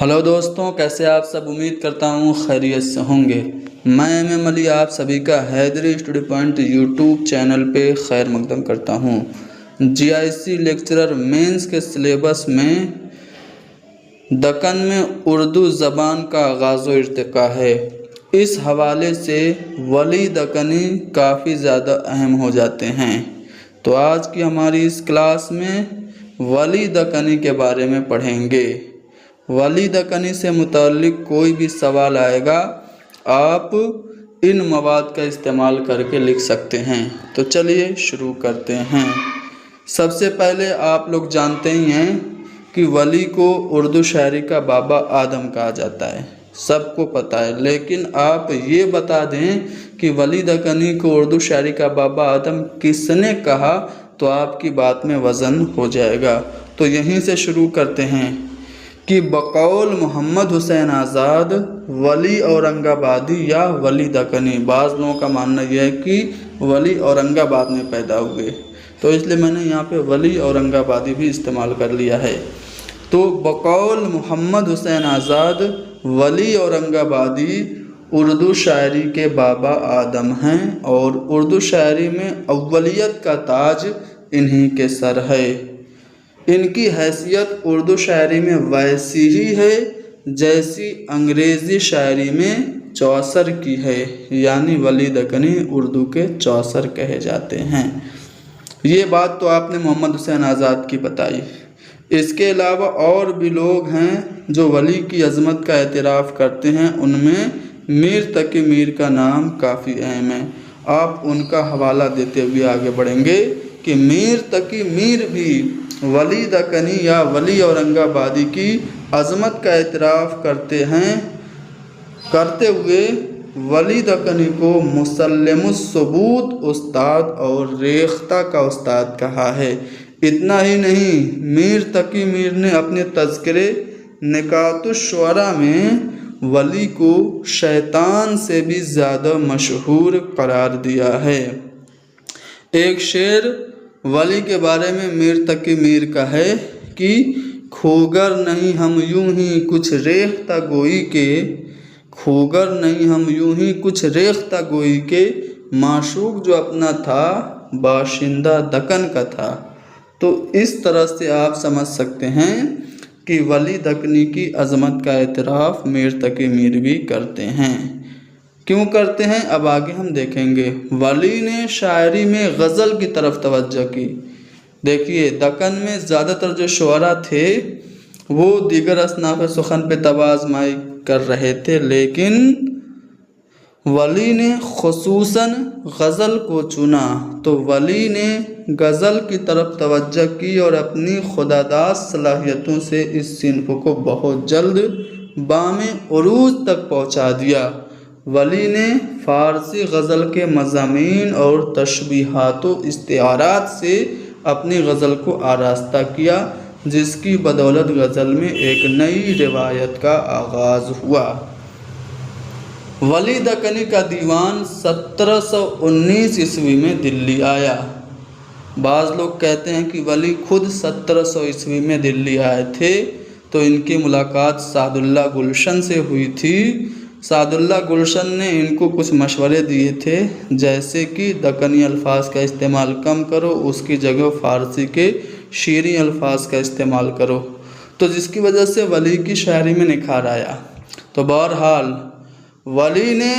Hello दोस्तों, कैसे आप सब। उम्मीद करता हूँ खैरियत से होंगे। मैं MM अली आप सभी का Haidari study point YouTube channel पे खैर मकदम करता हूँ। GIC लेक्चरर मेंस के सिलेबस में दक्कन में उर्दू ज़बान का आगाज़ व इर्तिका है। इस हवाले से वली दक्कनी काफ़ी ज़्यादा अहम हो जाते हैं। तो आज की हमारी इस क्लास में वली दक्कनी के बारे में पढ़ेंगे। वली दक्कनी से मुताल्लिक कोई भी सवाल आएगा, आप इन मवाद का इस्तेमाल करके लिख सकते हैं। तो चलिए शुरू करते हैं। सबसे पहले आप लोग जानते ही हैं कि वली को उर्दू शायरी का बाबा आदम कहा जाता है, सबको पता है। लेकिन आप ये बता दें कि वली दक्कनी को उर्दू शायरी का बाबा आदम किसने कहा, तो आपकी बात में वज़न हो जाएगा। तो यहीं से शुरू करते हैं कि बकौल मोहम्मद हुसैन आज़ाद वली औरंगाबादी या वली दक्कनी, बाज़ लोगों का मानना यह है कि वली औरंगाबाद में पैदा हुए, तो इसलिए मैंने यहाँ पे वली औरंगाबादी भी इस्तेमाल कर लिया है। तो बकौल मोहम्मद हुसैन आज़ाद वली औरंगाबादी उर्दू शायरी के बाबा आदम हैं और उर्दू शायरी में अव्वलियत का ताज इन्हीं के सर है। इनकी हैसियत उर्दू शायरी में वैसी ही है जैसी अंग्रेज़ी शायरी में चौसर की है, यानी वली दक्कनी उर्दू के चौसर कहे जाते हैं। ये बात तो आपने मोहम्मद हुसैन आज़ाद की बताई। इसके अलावा और भी लोग हैं जो वली की अज़मत का एतराफ़ करते हैं। उनमें मीर तकी मीर का नाम काफ़ी अहम है। आप उनका हवाला देते हुए आगे बढ़ेंगे कि मीर तकी मीर भी वली दक्कनी या वली औरंगाबादी की अज़मत का एतराफ़ करते हुए वली दक्कनी को मुसल्लमुस सबूत उस्ताद और रेख्ता का उस्ताद कहा है। इतना ही नहीं, मीर तकी मीर ने अपने तज़किरे निकातुश शुअरा में वली को शैतान से भी ज़्यादा मशहूर करार दिया है। एक शेर वली के बारे में मीर तकी मीर का है कि खोगर नहीं हम यूं ही कुछ रेख्ता गोई के, खोगर नहीं हम यूं ही कुछ रेख्ता गोई के, माशूक जो अपना था बाशिंदा दक्कन का था। तो इस तरह से आप समझ सकते हैं कि वली दक्कनी की अज़मत का एतराफ़ मीर तकी मीर भी करते हैं। क्यों करते हैं, अब आगे हम देखेंगे। वली ने शायरी में गज़ल की तरफ तवज्जो की। देखिए, दक्कन में ज़्यादातर जो शुअरा थे वो दीगर असनाफ़ सुखन पे तवाज़माई कर रहे थे, लेकिन वली ने खुसूसन गज़ल को चुना। तो वली ने गज़ल की तरफ तवज्जो की और अपनी खुदादाद सलाहियतों से इस सिन्फ़ को बहुत जल्द बामे उरूज तक पहुँचा दिया। वली ने फ़ारसी गज़ल के मज़ामीन और तशबीहात व इस्तिआरात से अपनी गज़ल को आरास्ता किया, जिसकी बदौलत गज़ल में एक नई रिवायत का आगाज़ हुआ। वली दक्कनी का दीवान 1719 ईस्वी में दिल्ली आया। बाज़ लोग कहते हैं कि वली खुद 1700 ईस्वी में दिल्ली आए थे। तो इनकी मुलाकात सादुल्लाह गुलशन से हुई थी। सादुल्लाह गुलशन ने इनको कुछ मशवरे दिए थे, जैसे कि दक्कनी अल्फाज का इस्तेमाल कम करो, उसकी जगह फ़ारसी के शीरी अल्फाज का इस्तेमाल करो, तो जिसकी वजह से वली की शायरी में निखार आया। तो बहरहाल वली ने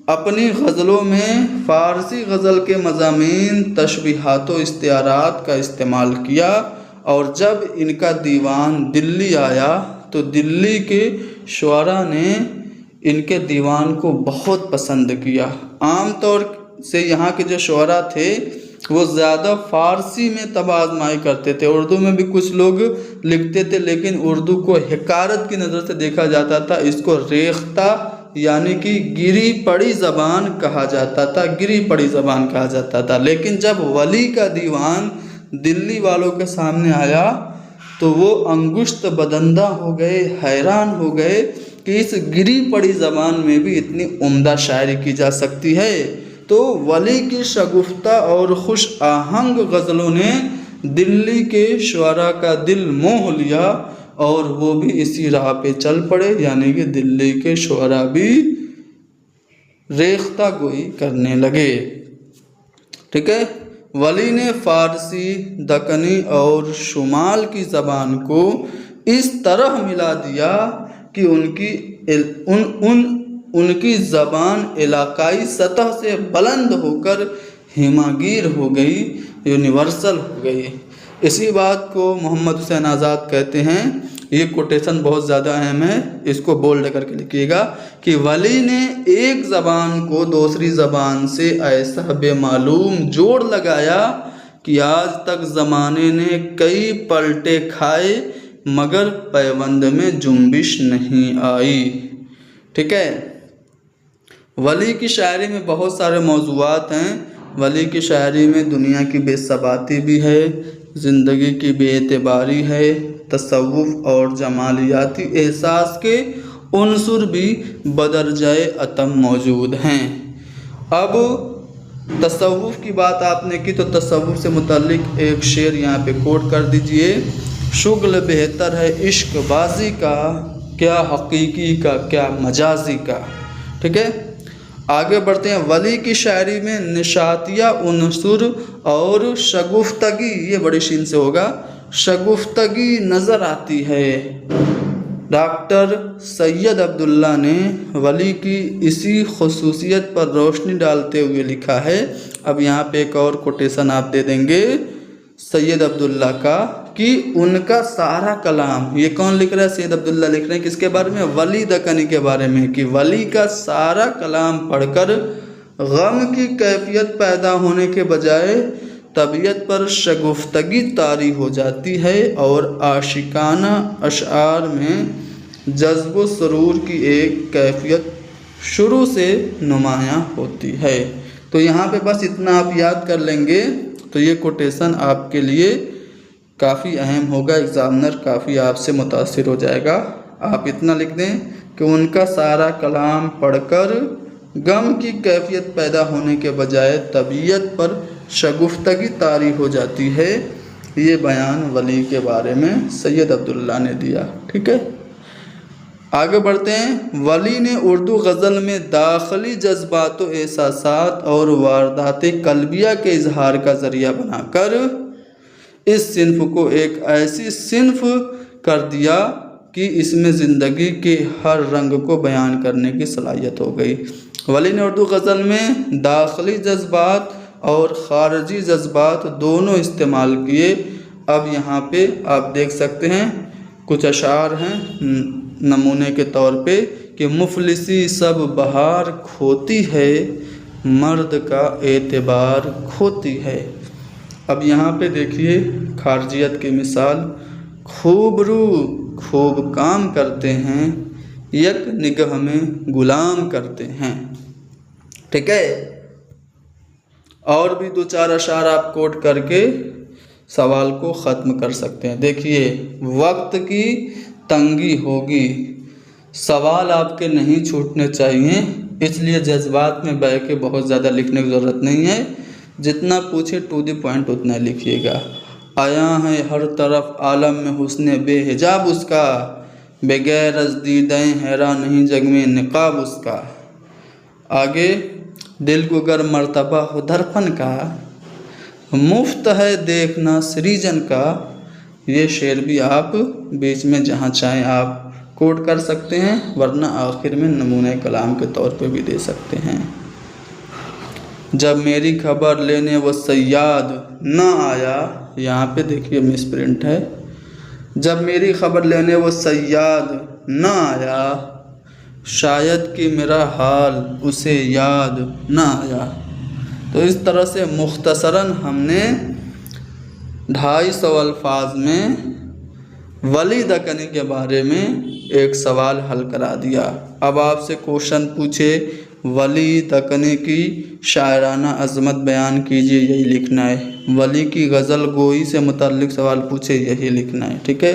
अपनी गज़लों में फ़ारसी गज़ल के मज़ामीन, तशबीहात व इस्तिआरात का इस्तेमाल किया, और जब इनका दीवान दिल्ली आया तो दिल्ली के शुअरा ने इनके दीवान को बहुत पसंद किया। आम तौर से यहाँ के जो शुअरा थे वो ज़्यादा फ़ारसी में तवाज़माई करते थे। उर्दू में भी कुछ लोग लिखते थे, लेकिन उर्दू को हिकारत की नज़र से देखा जाता था। इसको रेख्ता यानी कि गिरी पड़ी ज़बान कहा जाता था, गिरी पड़ी ज़बान कहा जाता था। लेकिन जब वली का दीवान दिल्ली वालों के सामने आया तो वो अंगुश्त बदंदा हो गए, हैरान हो गए कि इस गिरी पड़ी ज़बान में भी इतनी उम्दा शायरी की जा सकती है। तो वली की शगुफ्ता और खुश आहंग गज़लों ने दिल्ली के शुअरा का दिल मोह लिया اور وہ بھی اسی راہ پہ چل پڑے، یعنی کہ دلی کے شعراء بھی ریختہ گوئی کرنے لگے۔ ٹھیک ہے، ولی نے فارسی، دکنی اور شمال کی زبان کو اس طرح ملا دیا کہ ان کی زبان علاقائی سطح سے بلند ہو کر ہماگیر ہو گئی، یونیورسل ہو گئی۔ اسی بات کو محمد حسین آزاد کہتے ہیں، یہ کوٹیشن بہت زیادہ اہم ہے، اس کو بولڈ کر کے لکھیے گا کہ ولی نے ایک زبان کو دوسری زبان سے ایسا بے معلوم جوڑ لگایا کہ آج تک زمانے نے کئی پلٹے کھائے مگر پیوند میں جنبش نہیں آئی۔ ٹھیک ہے، ولی کی شاعری میں بہت سارے موضوعات ہیں۔ ولی کی شاعری میں دنیا کی بے ثباتی بھی ہے، زندگی کی بے اعتباری ہے، تصوف اور جمالیاتی احساس کے عنصر بھی بدرجہ اتم موجود ہیں۔ اب تصوف کی بات آپ نے کی تو تصوف سے متعلق ایک شعر یہاں پہ کوٹ کر دیجئے۔ شغل بہتر ہے عشق بازی کا، کیا حقیقی کا کیا مجازی کا۔ ٹھیک ہے، آگے بڑھتے ہیں۔ ولی کی شاعری میں نشاتیہ عنصر اور شگفتگی، یہ بڑی شین سے ہوگا، شگفتگی نظر آتی ہے۔ ڈاکٹر سید عبداللہ نے ولی کی اسی خصوصیت پر روشنی ڈالتے ہوئے لکھا ہے۔ اب یہاں پہ ایک اور کوٹیشن آپ دے دیں گے سید عبداللہ کا کہ ان کا سارا کلام، یہ کون لکھ رہا ہے؟ سید عبداللہ لکھ رہے ہیں کس کے بارے میں؟ ولی دکنی کے بارے میں، کہ ولی کا سارا کلام پڑھ کر غم کی کیفیت پیدا ہونے کے بجائے طبیعت پر شگفتگی طاری ہو جاتی ہے اور عاشقانہ اشعار میں جذب و سرور کی ایک کیفیت شروع سے نمایاں ہوتی ہے۔ تو یہاں پہ بس اتنا آپ یاد کر لیں گے تو یہ کوٹیشن آپ کے لیے کافی اہم ہوگا، ایگزامنر کافی آپ سے متاثر ہو جائے گا۔ آپ اتنا لکھ دیں کہ ان کا سارا کلام پڑھ کر غم کی کیفیت پیدا ہونے کے بجائے طبیعت پر شگفتگی طاری ہو جاتی ہے۔ یہ بیان ولی کے بارے میں سید عبداللہ نے دیا۔ ٹھیک ہے، آگے بڑھتے ہیں۔ ولی نے اردو غزل میں داخلی جذبات و احساسات اور واردات قلبیہ کے اظہار کا ذریعہ بنا کر اس صنف کو ایک ایسی صنف کر دیا کہ اس میں زندگی کے ہر رنگ کو بیان کرنے کی صلاحیت ہو گئی۔ ولی نے اردو غزل میں داخلی جذبات اور خارجی جذبات دونوں استعمال کیے۔ اب یہاں پہ آپ دیکھ سکتے ہیں کچھ اشعار ہیں نمونے کے طور پہ کہ مفلسی سب بہار کھوتی ہے، مرد کا اعتبار کھوتی ہے۔ اب یہاں پہ دیکھیے خارجیت کی مثال، خوب رو خوب کام کرتے ہیں، یک نگہ میں غلام کرتے ہیں۔ ٹھیک ہے، اور بھی دو چار اشعار آپ کوٹ کر کے سوال کو ختم کر سکتے ہیں۔ دیکھیے، وقت کی تنگی ہوگی، سوال آپ کے نہیں چھوٹنے چاہیے، اس لیے جذبات میں بہہ کے بہت زیادہ لکھنے کی ضرورت نہیں ہے، جتنا پوچھے ٹو دی پوائنٹ اتنا لکھیے گا۔ آیا ہے ہر طرف عالم میں حسن بے حجاب اس کا، بغیر از دیدہ حیران نہیں جگ میں نقاب اس کا۔ آگے، دل کو گر مرتبہ ہو درپن کا، مفت ہے دیکھنا سریجن کا۔ یہ شعر بھی آپ بیچ میں جہاں چاہیں آپ کوٹ کر سکتے ہیں، ورنہ آخر میں نمونہ کلام کے طور پہ بھی دے سکتے ہیں۔ جب میری خبر لینے وہ صیاد نہ آیا، یہاں پہ دیکھیے مس پرنٹ ہے، جب میری خبر لینے وہ صیاد نہ آیا، شاید کہ میرا حال اسے یاد نہ آیا۔ تو اس طرح سے مختصراً ہم نے 250 الفاظ میں ولی دکنی کے بارے میں ایک سوال حل کرا دیا۔ اب آپ سے کوشچن پوچھے ولی دکنی کی شاعرانہ عظمت بیان کیجیے، یہی لکھنا ہے۔ ولی کی غزل گوئی سے متعلق سوال پوچھے، یہی لکھنا ہے۔ ٹھیک ہے،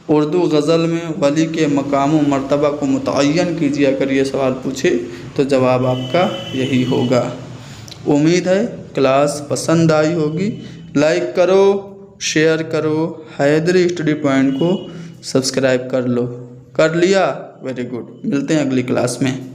اردو غزل میں ولی کے مقام و مرتبہ کو متعین کیجیے، اگر یہ سوال پوچھے تو جواب آپ کا یہی ہوگا۔ امید ہے کلاس پسند آئی ہوگی۔ لائک کرو، شیئر کرو، حیدری اسٹڈی پوائنٹ کو सब्सक्राइब कर लो। कर लिया? Very good. मिलते हैं अगली क्लास में।